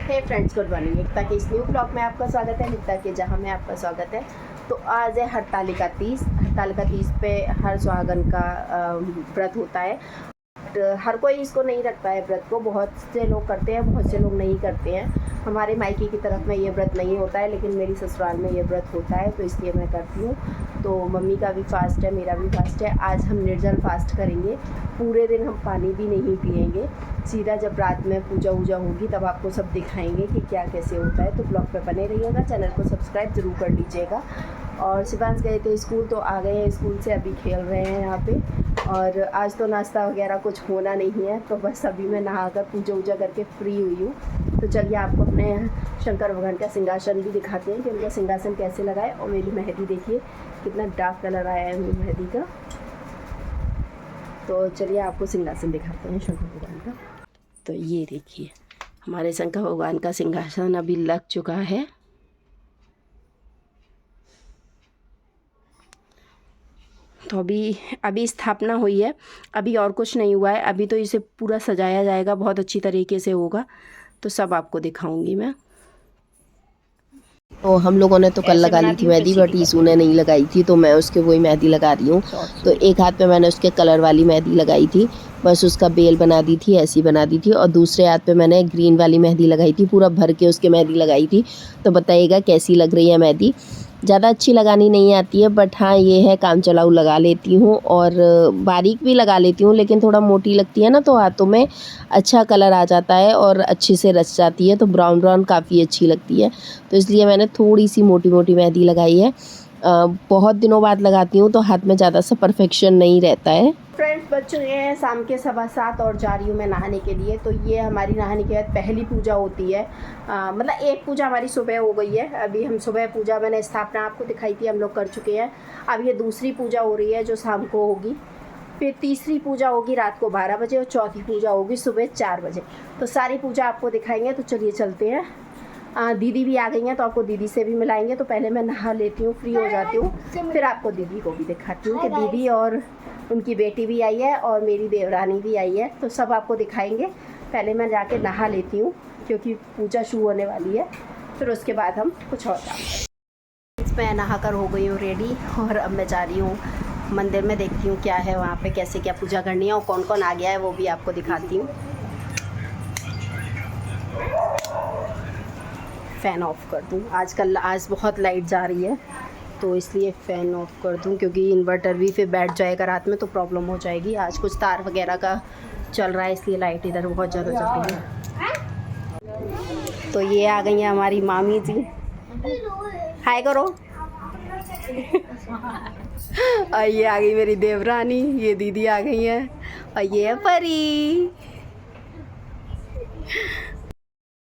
हे friends, good morning. एकता के इस न्यू ब्लॉग में आपका स्वागत है। एकता के जहाँ में आपका स्वागत है। तो आज है हरतालिका तीज पे हर सुहागन का व्रत होता है। हर कोई इसको नहीं रखता है व्रत को, बहुत से लोग करते हैं, बहुत से लोग नहीं करते हैं। हमारे मायके की तरफ में ये व्रत नहीं होता है, लेकिन मेरी ससुराल में ये व्रत होता है, तो इसलिए मैं करती हूँ। तो मम्मी का भी फास्ट है, मेरा भी फास्ट है। आज हम निर्जल फास्ट करेंगे। पूरे दिन हम पानी भी नहीं पिएंगे। सीधा जब रात में पूजा वूजा होगी तब आपको सब दिखाएंगे कि क्या कैसे होता है। तो ब्लॉग पे बने रहिएगा, चैनल को सब्सक्राइब ज़रूर कर लीजिएगा। और शिवांश गए थे स्कूल, तो आ गए हैं स्कूल से, अभी खेल रहे हैं यहाँ पे। और आज तो नाश्ता वगैरह कुछ होना नहीं है, तो बस अभी मैं नहाकर पूजा वूजा करके फ्री हुई हूँ। तो चलिए आपको अपने शंकर भगवान का सिंहासन भी दिखाते हैं कि उनका सिंहासन कैसे लगाए। और मेरी मेहंदी देखिए कितना डार्क कलर आया है मेरी मेहंदी का। तो चलिए आपको सिंहासन दिखाते हैं शंकर भगवान का। तो ये देखिए हमारे शंकर भगवान का सिंहासन अभी लग चुका है। तो अभी स्थापना हुई है, अभी और कुछ नहीं हुआ है। अभी तो इसे पूरा सजाया जाएगा, बहुत अच्छी तरीके से होगा, तो सब आपको दिखाऊंगी मैं। तो हम लोगों ने तो कल लगा ली थी मेहंदी, बट ईसू ने नहीं लगाई थी, तो मैं उसके वही मेहंदी लगा रही हूँ। तो एक हाथ पे मैंने उसके कलर वाली मेहंदी लगाई थी, बस उसका बेल बना दी थी, ऐसी बना दी थी। और दूसरे हाथ पे मैंने ग्रीन वाली मेहंदी लगाई थी, पूरा भर के उसके मेहंदी लगाई थी। तो बताइएगा कैसी लग रही है मेहंदी। ज़्यादा अच्छी लगानी नहीं आती है, बट हाँ ये है काम चलाऊ लगा लेती हूँ, और बारीक भी लगा लेती हूँ, लेकिन थोड़ा मोटी लगती है ना, तो हाथों में अच्छा कलर आ जाता है और अच्छे से रच जाती है। तो ब्राउन ब्राउन काफ़ी अच्छी लगती है, तो इसलिए मैंने थोड़ी सी मोटी मोटी मेहंदी लगाई है। बहुत दिनों बाद लगाती हूँ, तो हाथ में ज़्यादा सा परफेक्शन नहीं रहता है। फ्रेंड्स, बज चुके हैं शाम के 7:15 और जा रही हूँ मैं नहाने के लिए। तो ये हमारी नहाने के बाद पहली पूजा होती है। मतलब एक पूजा हमारी सुबह हो गई है। अभी हम सुबह पूजा, मैंने स्थापना आपको दिखाई थी, हम लोग कर चुके हैं। अब ये दूसरी पूजा हो रही है जो शाम को होगी। फिर तीसरी पूजा होगी रात को 12 बजे, और चौथी पूजा होगी सुबह 4 बजे। तो सारी पूजा आपको दिखाएंगे। तो चलिए चलते हैं। दीदी भी आ गई हैं, तो आपको दीदी से भी मिलाएंगे। तो पहले मैं नहा लेती हूँ, फ्री हो जाती हूँ, फिर आपको दीदी को भी दिखाती हूँ कि दीदी और उनकी बेटी भी आई है और मेरी देवरानी भी आई है। तो सब आपको दिखाएंगे। पहले मैं जाके नहा लेती हूँ, क्योंकि पूजा शुरू होने वाली है। फिर उसके बाद हम कुछ और काम। मैं नहा कर हो गई हूँ रेडी, और अब मैं जा रही हूँ मंदिर में। देखती हूँ क्या है वहाँ पे, कैसे क्या पूजा करनी है और कौन कौन आ गया है, वो भी आपको दिखाती हूँ। फ़ैन ऑफ़ कर दूँ, आज बहुत लाइट जा रही है, तो इसलिए फ़ैन ऑफ़ कर दूँ, क्योंकि इन्वर्टर भी फिर बैठ जाएगा रात में तो प्रॉब्लम हो जाएगी। आज कुछ तार वगैरह का चल रहा है, इसलिए लाइट इधर बहुत ज़्यादा चल रही है। तो ये आ गई हैं हमारी मामी जी, हाय करो। और ये आ गई मेरी देवरानी, ये दीदी आ गई हैं, और ये है परी।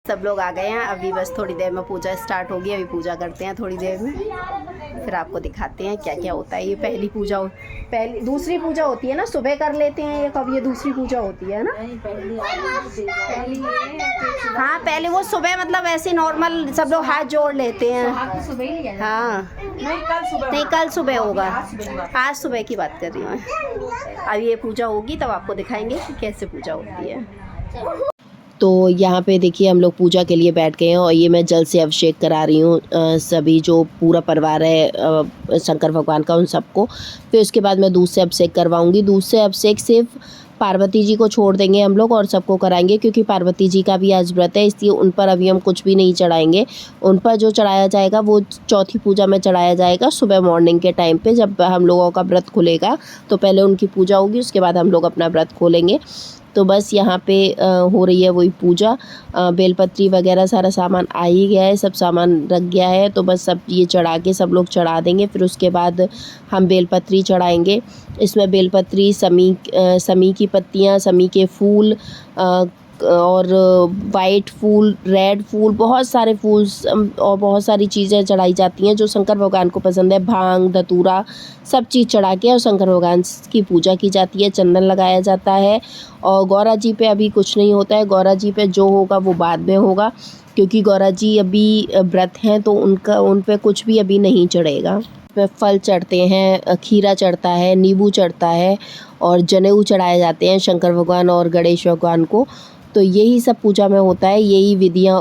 सब लोग आ गए हैं। अभी बस थोड़ी देर में पूजा स्टार्ट होगी, अभी पूजा करते हैं थोड़ी देर में, फिर आपको दिखाते हैं क्या क्या होता है। ये दूसरी पूजा होती है ना, सुबह कर लेते हैं ये, कब ये दूसरी पूजा होती है ना? हाँ पहले वो सुबह, मतलब ऐसे नॉर्मल सब लोग हाथ जोड़ लेते हैं। हाँ नहीं, कल सुबह होगा, आज सुबह की बात कर रही हूँ मैं। अब ये पूजा होगी तब आपको दिखाएंगे कि कैसे पूजा होती है। तो यहाँ पे देखिए हम लोग पूजा के लिए बैठ गए हैं, और ये मैं जल से अभिषेक करा रही हूँ सभी जो पूरा परिवार है शंकर भगवान का, उन सबको। फिर उसके बाद मैं दूध से अभिषेक करवाऊँगी। दूध से अभिषेक सिर्फ पार्वती जी को छोड़ देंगे हम लोग, और सबको कराएंगे, क्योंकि पार्वती जी का भी आज व्रत है, इसलिए उन पर अभी हम कुछ भी नहीं चढ़ाएंगे। उन पर जो चढ़ाया जाएगा वो चौथी पूजा में चढ़ाया जाएगा, सुबह मॉर्निंग के टाइम पे जब हम लोगों का व्रत खुलेगा। तो पहले उनकी पूजा होगी, उसके बाद हम लोग अपना व्रत खोलेंगे। तो बस यहाँ पे हो रही है वही पूजा। बेलपत्री वगैरह सारा सामान आ ही गया है, सब सामान रख गया है, तो बस सब ये चढ़ा के सब लोग चढ़ा देंगे। फिर उसके बाद हम बेलपत्री चढ़ाएंगे। इसमें बेलपत्री, समी की पत्तियाँ, समी के फूल, और वाइट फूल, रेड फूल, बहुत सारे फूल और बहुत सारी चीज़ें चढ़ाई जाती हैं जो शंकर भगवान को पसंद है। भांग, धतूरा, सब चीज़ चढ़ा के और शंकर भगवान की पूजा की जाती है। चंदन लगाया जाता है। और गौरा जी पे अभी कुछ नहीं होता है, गौरा जी पे जो होगा वो बाद में होगा, क्योंकि गौरा जी अभी व्रत हैं, तो उन पे कुछ भी अभी नहीं चढ़ेगा। पे फल चढ़ते हैं, खीरा चढ़ता है, नींबू चढ़ता है, और जनेऊ चढ़ाए जाते हैं शंकर भगवान और गणेश भगवान को। तो यही सब पूजा में होता है, यही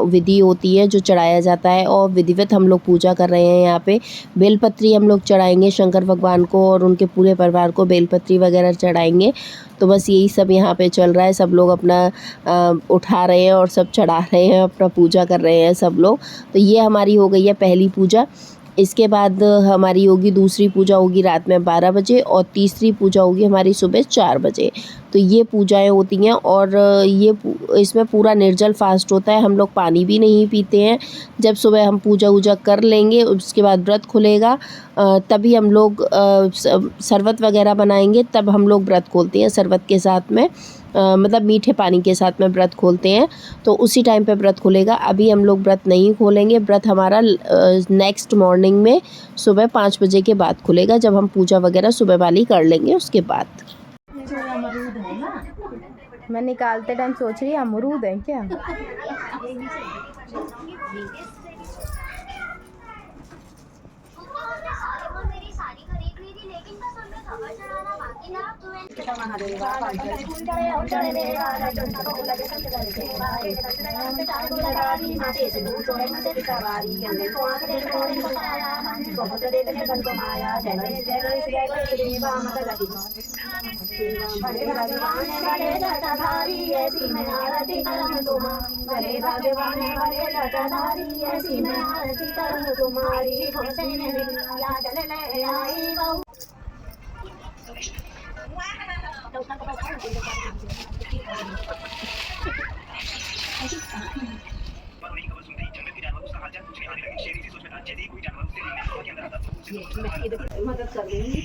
विधि होती है जो चढ़ाया जाता है। और विधिवत हम लोग पूजा कर रहे हैं। यहाँ पे बेलपत्री हम लोग चढ़ाएंगे शंकर भगवान को और उनके पूरे परिवार को बेलपत्री वगैरह चढ़ाएंगे। तो बस यही सब यहाँ पे चल रहा है। सब लोग अपना उठा रहे हैं और सब चढ़ा रहे हैं, अपना पूजा कर रहे हैं सब लोग। तो ये हमारी हो गई है पहली पूजा। इसके बाद हमारी होगी दूसरी पूजा, होगी रात में 12 बजे, और तीसरी पूजा होगी हमारी सुबह 4 बजे। तो ये पूजाएं होती हैं और इसमें पूरा निर्जल फास्ट होता है। हम लोग पानी भी नहीं पीते हैं। जब सुबह हम पूजा वूजा कर लेंगे, उसके बाद व्रत खुलेगा, तभी हम लोग शरबत वगैरह बनाएंगे, तब हम लोग व्रत खोलते हैं शरबत के साथ में, मतलब मीठे पानी के साथ में व्रत खोलते हैं। तो उसी टाइम पे व्रत खुलेगा। अभी हम लोग व्रत नहीं खोलेंगे। व्रत हमारा नेक्स्ट मॉर्निंग में सुबह 5 बजे के बाद खुलेगा, जब हम पूजा वगैरह सुबह वाली कर लेंगे उसके बाद। मैं निकालते टाइम सोच रही अमरूद है क्या। मदद कर देंगी।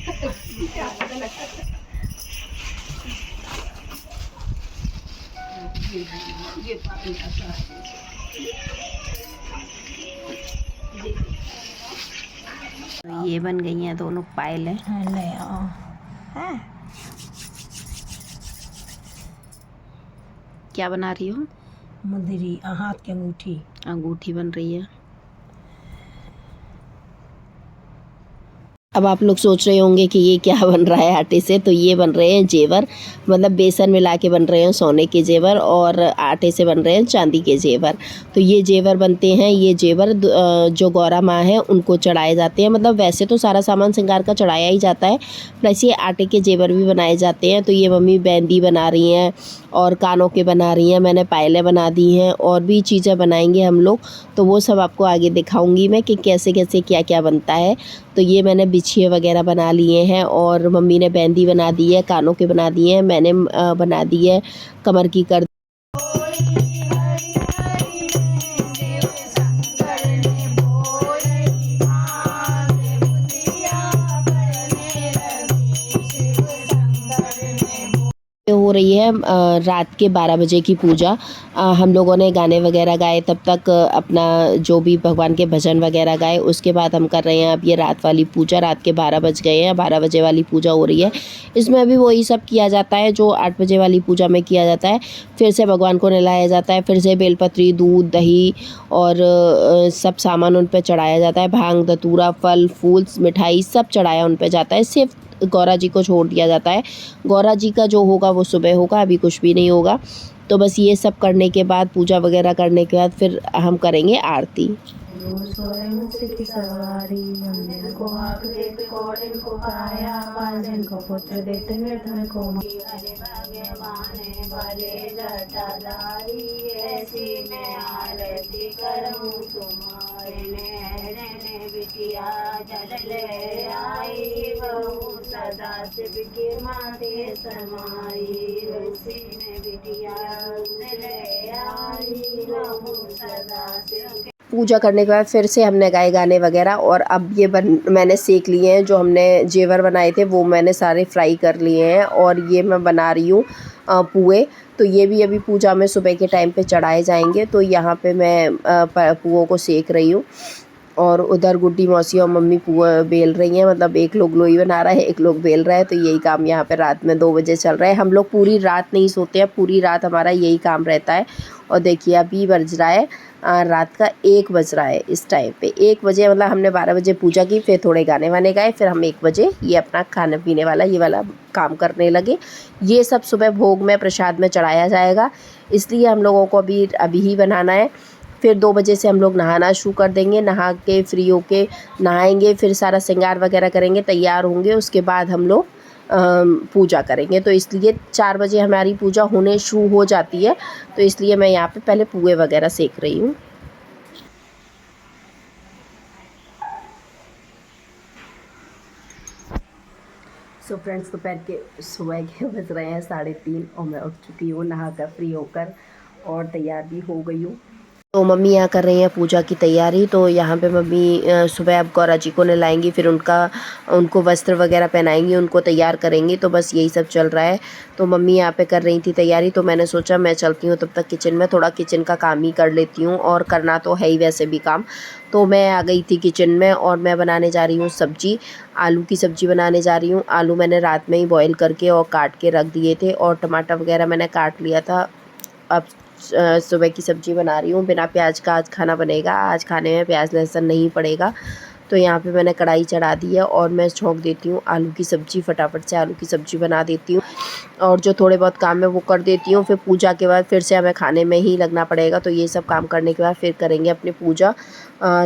ये बन गई हैं दोनों पायलें। क्या बना रही हो? मुंदरी, हाथ की अंगूठी। अंगूठी बन रही है। अब आप लोग सोच रहे होंगे कि ये क्या बन रहा है आटे से। तो ये बन रहे हैं जेवर, मतलब बेसन मिला के बन रहे हैं सोने के जेवर, और आटे से बन रहे हैं चांदी के जेवर। तो ये जेवर बनते हैं। ये जेवर जो गौरा माँ है उनको चढ़ाए जाते हैं। मतलब वैसे तो सारा सामान श्रृंगार का चढ़ाया ही जाता है, प्लस ये आटे के जेवर भी बनाए जाते हैं। तो ये मम्मी बेंदी बना रही हैं और कानों के बना रही हैं। मैंने पायलें बना दी हैं, और भी चीज़ें बनाएंगे हम लोग। तो वो सब आपको आगे दिखाऊंगी मैं कि कैसे कैसे क्या क्या बनता है। तो ये मैंने बिछिए वगैरह बना लिए हैं, और मम्मी ने बेंदी बना दी है, कानों के बना दिए हैं, मैंने बना दी है कमर की कर। हो रही है रात के 12 बजे की पूजा। हम लोगों ने गाने वगैरह गाए, तब तक अपना जो भी भगवान के भजन वगैरह गाए। उसके बाद हम कर रहे हैं अब ये रात वाली पूजा। रात के 12 बज गए हैं, 12 बजे वाली पूजा हो रही है। इसमें भी वही सब किया जाता है जो 8 बजे वाली पूजा में किया जाता है। फिर से भगवान को नहलाया जाता है, फिर से बेलपत्री, दूध, दही और सब सामान उन पर चढ़ाया जाता है। भांग, धतूरा, फल फूल, मिठाई सब चढ़ाया उन पर जाता है। सिर्फ गौरा जी को छोड़ दिया जाता है। गौरा जी का जो होगा वो सुबह होगा, अभी कुछ भी नहीं होगा। तो बस ये सब करने के बाद, पूजा वगैरह करने के बाद, फिर हम करेंगे आरती। सवारी मंदिर को आग देते कोड़िन को काया बाजन को पुत्र देते निर्धन को हरे भगवान भले जटाधारी ऐसी मैं आरती करूं तुम्हारे ने बिटिया जल ले आई बहु सदा शिव के माथे समाई उसी ने बिटिया ले आई बहु सदा शिव। पूजा करने के बाद फिर से हमने गाए गाने वगैरह, और अब ये मैंने सेक लिए हैं। जो हमने जेवर बनाए थे वो मैंने सारे फ्राई कर लिए हैं, और ये मैं बना रही हूँ पुए। तो ये भी अभी पूजा में सुबह के टाइम पे चढ़ाए जाएंगे। तो यहाँ पे मैं पुओं को सेक रही हूँ। और उधर गुड्डी मौसी और मम्मी पुआ बेल रही हैं, मतलब एक लोग लोई बना रहा है, एक लोग बेल रहा है। तो यही काम यहाँ पे रात में 2 बजे चल रहा है। हम लोग पूरी रात नहीं सोते हैं, पूरी रात हमारा यही काम रहता है। और देखिए अभी बज रहा है रात का 1 बज रहा है इस टाइम पे। 1 बजे मतलब हमने 12 बजे पूजा की, फिर थोड़े गाने वाने गाए, फिर हम 1 बजे ये अपना खाने पीने वाला ये वाला काम करने लगे। ये सब सुबह भोग में प्रसाद में चढ़ाया जाएगा, इसलिए हम लोगों को अभी ही बनाना है। फिर 2 बजे से हम लोग नहाना शुरू कर देंगे, नहा के फ्री होके नहाएंगे, फिर सारा श्रृंगार वगैरह करेंगे, तैयार होंगे, उसके बाद हम लोग पूजा करेंगे। तो इसलिए 4 बजे हमारी पूजा होने शुरू हो जाती है, तो इसलिए मैं यहाँ पे पहले पुए वगैरह सेक रही हूँ। सो फ्रेंड्स, दोपहर के सुबह के बज रहे हैं 3:30 और मैं उठ चुकी हूँ नहाकर फ्री होकर और तैयार भी हो गई हूँ। तो मम्मी यहाँ कर रही हैं पूजा की तैयारी। तो यहाँ पे मम्मी सुबह अब गौरा जी को नहलाएंगी, फिर उनको वस्त्र वगैरह पहनाएंगी, उनको तैयार करेंगी। तो बस यही सब चल रहा है। तो मम्मी यहाँ पे कर रही थी तैयारी, तो मैंने सोचा मैं चलती हूँ तब तक किचन में, थोड़ा किचन का काम ही कर लेती हूँ, और करना तो है ही वैसे भी काम। तो मैं आ गई थी किचन में और मैं बनाने जा रही हूँ सब्जी। आलू की सब्ज़ी बनाने जा रही हूँ। आलू मैंने रात में ही बॉईल करके और काट के रख दिए थे, और टमाटर वगैरह मैंने काट लिया था। अब सुबह की सब्ज़ी बना रही हूँ। बिना प्याज का आज खाना बनेगा, आज खाने में प्याज लहसुन नहीं पड़ेगा। तो यहाँ पे मैंने कढ़ाई चढ़ा दी है और मैं छौंक देती हूँ आलू की सब्ज़ी। फटाफट से आलू की सब्ज़ी बना देती हूँ और जो थोड़े बहुत काम है वो कर देती हूँ। फिर पूजा के बाद फिर से हमें खाने में ही लगना पड़ेगा। तो ये सब काम करने के बाद फिर करेंगे अपनी पूजा।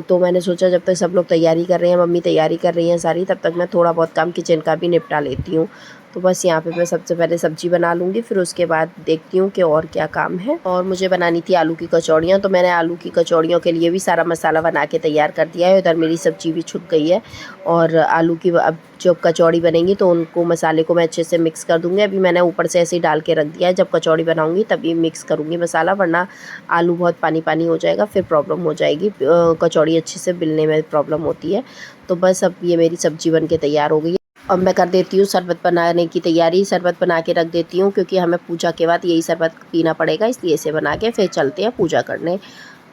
तो मैंने सोचा जब तक सब लोग तैयारी कर रहे हैं, मम्मी तैयारी कर रही हैं सारी, तब तक मैं थोड़ा बहुत काम किचन का भी निपटा लेती हूँ। तो बस यहाँ पे मैं सबसे पहले सब्ज़ी बना लूँगी, फिर उसके बाद देखती हूँ कि और क्या काम है। और मुझे बनानी थी आलू की कचौड़ियाँ, तो मैंने आलू की कचौड़ियों के लिए भी सारा मसाला बना के तैयार कर दिया है। उधर मेरी सब्ज़ी भी छुप गई है और आलू की अब जो कचौड़ी बनेंगी तो उनको मसाले को मैं अच्छे से मिक्स कर दूँगी। अभी मैंने ऊपर से ऐसे ही डाल के रख दिया है, जब कचौड़ी बनाऊँगी तभी मिक्स करूँगी मसाला, वरना आलू बहुत पानी पानी हो जाएगा, फिर प्रॉब्लम हो जाएगी। कचौड़ी अच्छे से बेलने में प्रॉब्लम होती है। तो बस अब ये मेरी सब्ज़ी बन के तैयार हो गई है। अब मैं कर देती हूँ शरबत बनाने की तैयारी। शरबत बना के रख देती हूँ क्योंकि हमें पूजा के बाद यही शरबत पीना पड़ेगा, इसलिए इसे बना के फिर चलते हैं पूजा करने।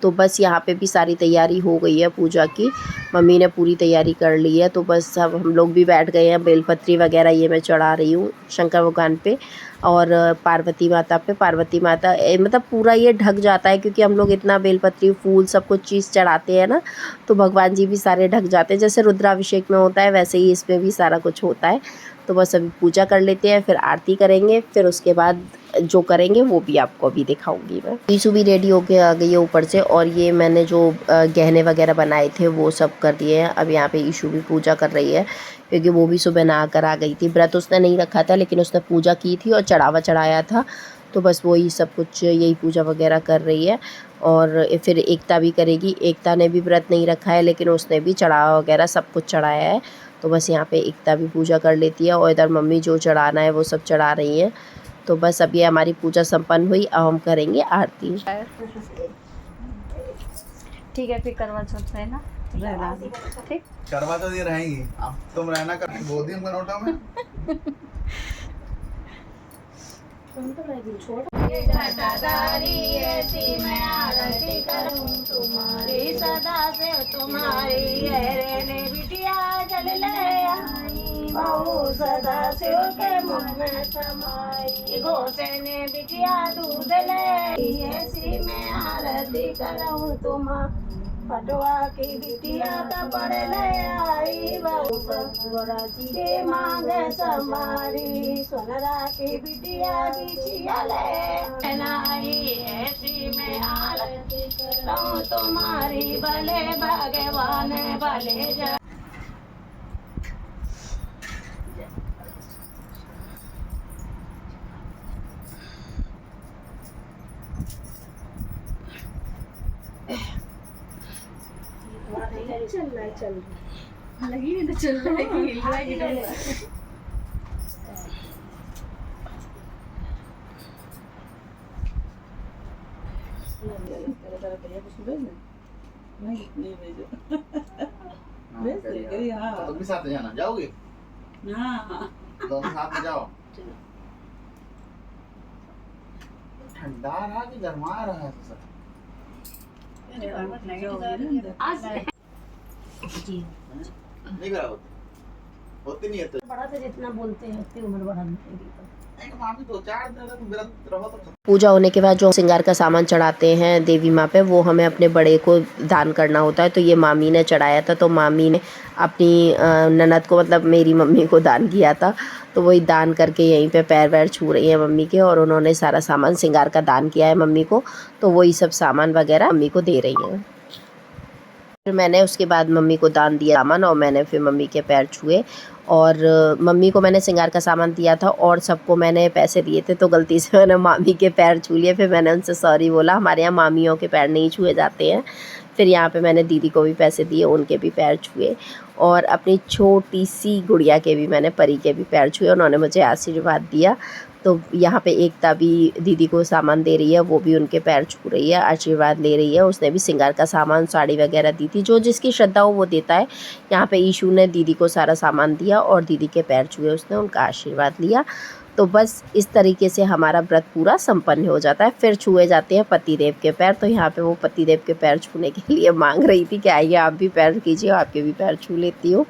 तो बस यहाँ पे भी सारी तैयारी हो गई है पूजा की, मम्मी ने पूरी तैयारी कर ली है। तो बस अब हम लोग भी बैठ गए हैं। बेलपत्री वगैरह ये मैं चढ़ा रही हूँ शंकर भगवान पे और पार्वती माता पे। पार्वती माता मतलब पूरा ये ढक जाता है क्योंकि हम लोग इतना बेलपत्री फूल सब कुछ चीज़ चढ़ाते हैं ना, तो भगवान जी भी सारे ढक जाते हैं। जैसे रुद्राभिषेक में होता है वैसे ही इसमें भी सारा कुछ होता है। तो बस अभी पूजा कर लेते हैं, फिर आरती करेंगे, फिर उसके बाद जो करेंगे वो भी आपको अभी दिखाऊंगी मैं। ईशू भी रेडी होके आ गई है ऊपर से, और ये मैंने जो गहने वगैरह बनाए थे वो सब कर दिए हैं। अब यहाँ पे ईशू भी पूजा कर रही है क्योंकि वो भी सुबह नहा कर आ गई थी। व्रत उसने नहीं रखा था लेकिन उसने पूजा की थी और चढ़ावा चढ़ाया था। तो बस वही सब कुछ यही पूजा वगैरह कर रही है। और फिर एकता भी करेगी। एकता ने भी व्रत नहीं रखा है लेकिन उसने भी चढ़ावा वगैरह सब कुछ चढ़ाया है। तो बस यहाँ पे एकता भी पूजा कर लेती है और इधर मम्मी जो चढ़ाना है वो सब चढ़ा रही हैं। तो बस अब ये हमारी पूजा संपन्न हुई, अब हम करेंगे आरती। ठीक है, फिर करवा चौथ है ना, रहना दी। ठीक, करवा चौथ ये रहेंगी, अब तुम रहना कर गोदी में नोटा में। जटाधारी ऐसी मैं आरती करूं तुम्हारी, सदा से तुम्हारी है रहने बिटिया जल ले आई, बहू सदा से के मुख में समाई, घोसे ने बिटिया दूध ले, ऐसी मैं आरती करूं तुम्हारी, पटवा की बिटिया कपड़ ले आई, बहू गोरा जी के मांगे समारी, सोनरा की बिटिया बिछिया ले नाई, ऐसी मैं आरती करूं तुम्हारी, भले भगवान भले जा। चलना है, चल लगी नहीं तो चल रहा है कि हिल रहा है कि डर रहा है। तुम भी साथ में जाना, जाओगे? हाँ, दोनों साथ में जाओ। ठंडा रहा कि गर्मा रहा है सब? जी नहीं करा होती नहीं है तो बड़ा से जितना बोलते हैं उतनी उम्र बढ़ा देगी। एक मामी 2-4 दिन तक व्रत रहो तो पूजा होने के बाद जो श्रृंगार का सामान चढ़ाते हैं देवी माँ पे वो हमें अपने बड़े को दान करना होता है। तो ये मामी ने चढ़ाया था, तो मामी ने अपनी ननद को मतलब मेरी मम्मी को दान किया था। तो वही दान करके यहीं पे पैर वैर छू रही है मम्मी के, और उन्होंने सारा सामान श्रृंगार का दान किया है मम्मी को, तो वही सब सामान वगैरह मम्मी को दे रही हैं। फिर मैंने उसके बाद मम्मी को दान दिया सामान, और मैंने फिर मम्मी के पैर छुए। और मम्मी को मैंने श्रृंगार का सामान दिया था और सबको मैंने पैसे दिए थे, तो गलती से मैंने मामी के पैर छू लिए। फिर मैंने उनसे सॉरी बोला, हमारे यहाँ मामियों के पैर नहीं छुए जाते हैं। फिर यहाँ पे मैंने दीदी को भी पैसे दिए, उनके भी पैर छुए, और अपनी छोटी सी गुड़िया के भी मैंने परी के भी पैर छुए, उन्होंने मुझे आशीर्वाद दिया। तो यहाँ पे एकता भी दीदी को सामान दे रही है, वो भी उनके पैर छू रही है, आशीर्वाद ले रही है। उसने भी श्रृंगार का सामान साड़ी वगैरह दी थी, जो जिसकी श्रद्धा हो वो देता है। यहाँ पे ईशू ने दीदी को सारा सामान दिया और दीदी के पैर छुए, उसने उनका आशीर्वाद लिया। तो बस इस तरीके से हमारा व्रत पूरा संपन्न हो जाता है। फिर छुए जाते हैं पतिदेव के पैर। तो यहाँ पे वो पतिदेव के पैर छूने के लिए मांग रही थी कि आइए आप भी पैर कीजिए, आपके भी पैर छू लेती हूँ।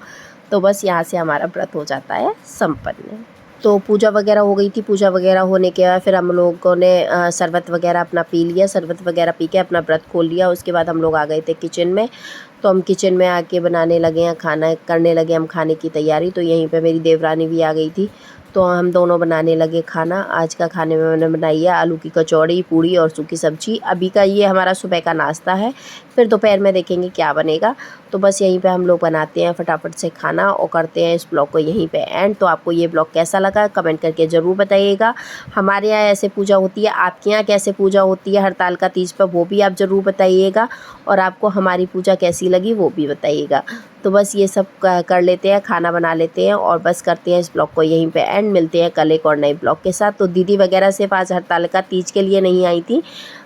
तो बस यहाँ से हमारा व्रत हो जाता है संपन्न। तो पूजा वगैरह हो गई थी। पूजा वगैरह होने के बाद फिर हम लोगों ने शरबत वगैरह अपना पी लिया। शरबत वगैरह पी के अपना व्रत खोल लिया। उसके बाद हम लोग आ गए थे किचन में। तो हम किचन में आके बनाने लगे हैं खाना, करने लगे हम खाने की तैयारी। तो यहीं पे मेरी देवरानी भी आ गई थी, तो हम दोनों बनाने लगे खाना। आज का खाने में मैंने बनाई है आलू की कचौड़ी, पूड़ी और सूखी सब्जी। अभी का ये हमारा सुबह का नाश्ता है, फिर दोपहर में देखेंगे क्या बनेगा। तो बस यहीं पे हम लोग बनाते हैं फटाफट से खाना और करते हैं इस ब्लॉग को यहीं पे एंड। तो आपको ये ब्लॉग कैसा लगा कमेंट करके ज़रूर बताइएगा। हमारे यहाँ ऐसे पूजा होती है, आपके यहाँ कैसे पूजा होती है हड़ताल तीज पर, वो भी आप ज़रूर बताइएगा। और आपको हमारी पूजा कैसी लगी वो भी बताइएगा। तो बस ये सब कर लेते हैं, खाना बना लेते हैं और बस करते हैं इस ब्लॉग को यहीं पे एंड। मिलते हैं कल एक और नए ब्लॉग के साथ। तो दीदी वगैरह सिर्फ आज हड़तालिका तीज के लिए नहीं आई थी,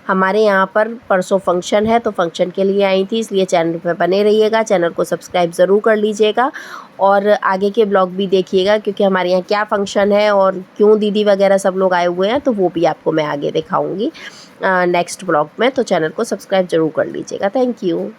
हमारे यहाँ पर परसों फंक्शन है, तो फंक्शन के लिए आई थी। इसलिए चैनल पे बने रहिएगा, चैनल को सब्सक्राइब ज़रूर कर लीजिएगा और आगे के ब्लॉग भी देखिएगा, क्योंकि हमारे यहाँ क्या फ़ंक्शन है और क्यों दीदी वगैरह सब लोग आए हुए हैं, तो वो भी आपको मैं आगे दिखाऊँगी नेक्स्ट ब्लॉग में। तो चैनल को सब्सक्राइब ज़रूर कर लीजिएगा। Thank you.